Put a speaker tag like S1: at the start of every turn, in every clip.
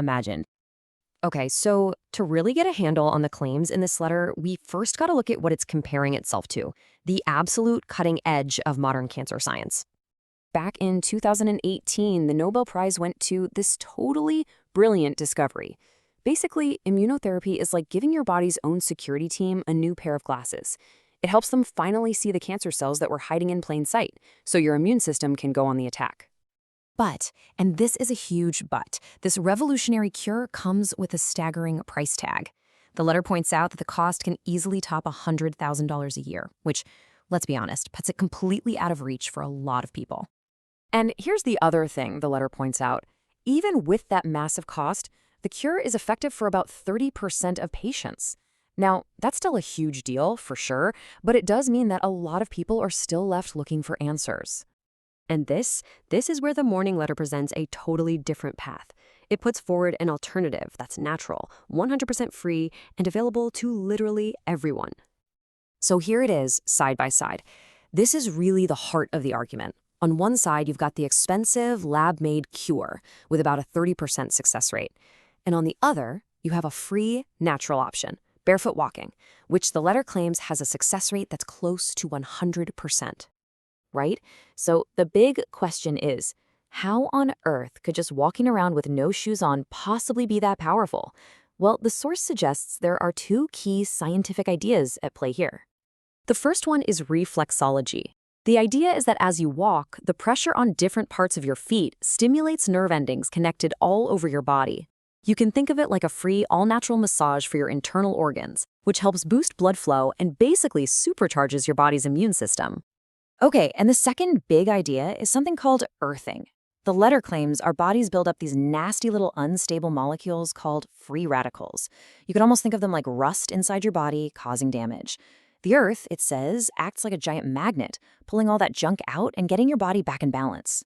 S1: imagined. Okay, so to really get a handle on the claims in this letter, we first got to look at what it's comparing itself to, the absolute cutting edge of modern cancer science. Back in 2018, the Nobel Prize went to this totally brilliant discovery. Basically, immunotherapy is like giving your body's own security team a new pair of glasses. It helps them finally see the cancer cells that were hiding in plain sight, so your immune system can go on the attack. But, and this is a huge but, this revolutionary cure comes with a staggering price tag. The letter points out that the cost can easily top $100,000 a year, which, let's be honest, puts it completely out of reach for a lot of people. And here's the other thing the letter points out. Even with that massive cost, the cure is effective for about 30% of patients. Now, that's still a huge deal, for sure, but it does mean that a lot of people are still left looking for answers. And this is where the Morning Letter presents a totally different path. It puts forward an alternative that's natural, 100% free, and available to literally everyone. So here it is, side by side. This is really the heart of the argument. On one side, you've got the expensive, lab-made cure with about a 30% success rate. And on the other, you have a free, natural option, barefoot walking, which the letter claims has a success rate that's close to 100%. Right? So the big question is, how on earth could just walking around with no shoes on possibly be that powerful? Well, the source suggests there are two key scientific ideas at play here. The first one is reflexology. The idea is that as you walk, the pressure on different parts of your feet stimulates nerve endings connected all over your body. You can think of it like a free, all-natural massage for your internal organs, which helps boost blood flow and basically supercharges your body's immune system. Okay, and the second big idea is something called earthing. The letter claims our bodies build up these nasty little unstable molecules called free radicals. You could almost think of them like rust inside your body, causing damage. The earth, it says, acts like a giant magnet, pulling all that junk out and getting your body back in balance.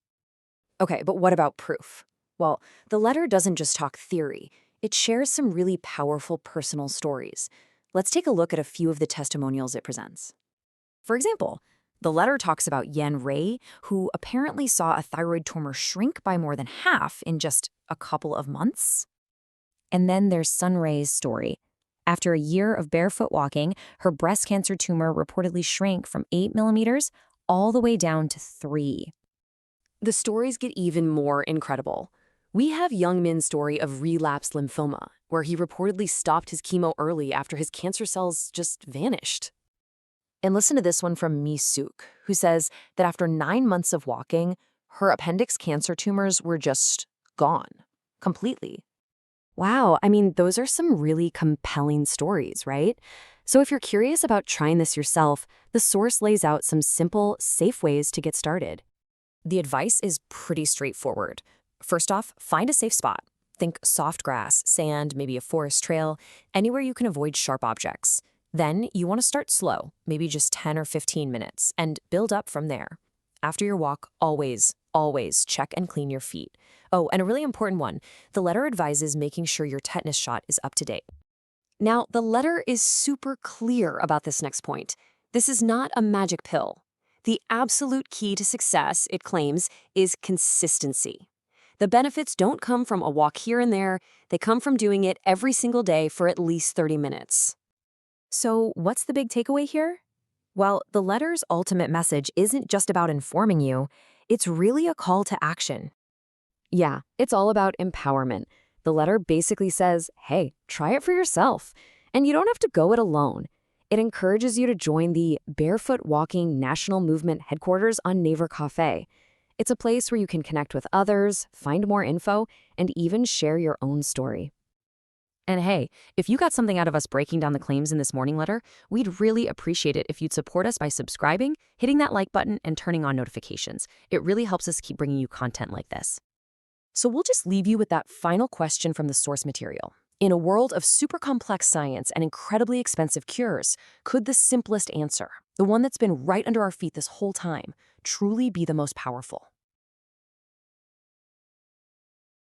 S1: Okay, but what about proof? Well, the letter doesn't just talk theory. It shares some really powerful personal stories. Let's take a look at a few of the testimonials it presents. For example, the letter talks about Yen Ray, who apparently saw a thyroid tumor shrink by more than half in just a couple of months. And then there's Sun Ray's story. After a year of barefoot walking, her breast cancer tumor reportedly shrank from 8 millimeters all the way down to 3. The stories get even more incredible. We have Young Min's story of relapsed lymphoma, where he reportedly stopped his chemo early after his cancer cells just vanished. And listen to this one from Mi Suk, who says that after 9 months of walking, her appendix cancer tumors were just gone, completely. Wow, I mean, those are some really compelling stories, right? So if you're curious about trying this yourself, the source lays out some simple, safe ways to get started. The advice is pretty straightforward. First off, find a safe spot. Think soft grass, sand, maybe a forest trail, anywhere you can avoid sharp objects. Then you want to start slow, maybe just 10 or 15 minutes, and build up from there. After your walk, always check and clean your feet. Oh, and a really important one, the letter advises making sure your tetanus shot is up to date. Now, the letter is super clear about this next point. This is not a magic pill. The absolute key to success, it claims, is consistency. The benefits don't come from a walk here and there, they come from doing it every single day for at least 30 minutes. So what's the big takeaway here? Well, the letter's ultimate message isn't just about informing you, it's really a call to action. Yeah, it's all about empowerment. The letter basically says, hey, try it for yourself. And you don't have to go it alone. It encourages you to join the Barefoot Walking National Movement headquarters on Naver Cafe. It's a place where you can connect with others, find more info, and even share your own story. And hey, if you got something out of us breaking down the claims in this morning letter, we'd really appreciate it if you'd support us by subscribing, hitting that like button, and turning on notifications. It really helps us keep bringing you content like this. So we'll just leave you with that final question from the source material. In a world of super complex science and incredibly expensive cures, could the simplest answer, the one that's been right under our feet this whole time, truly be the most powerful?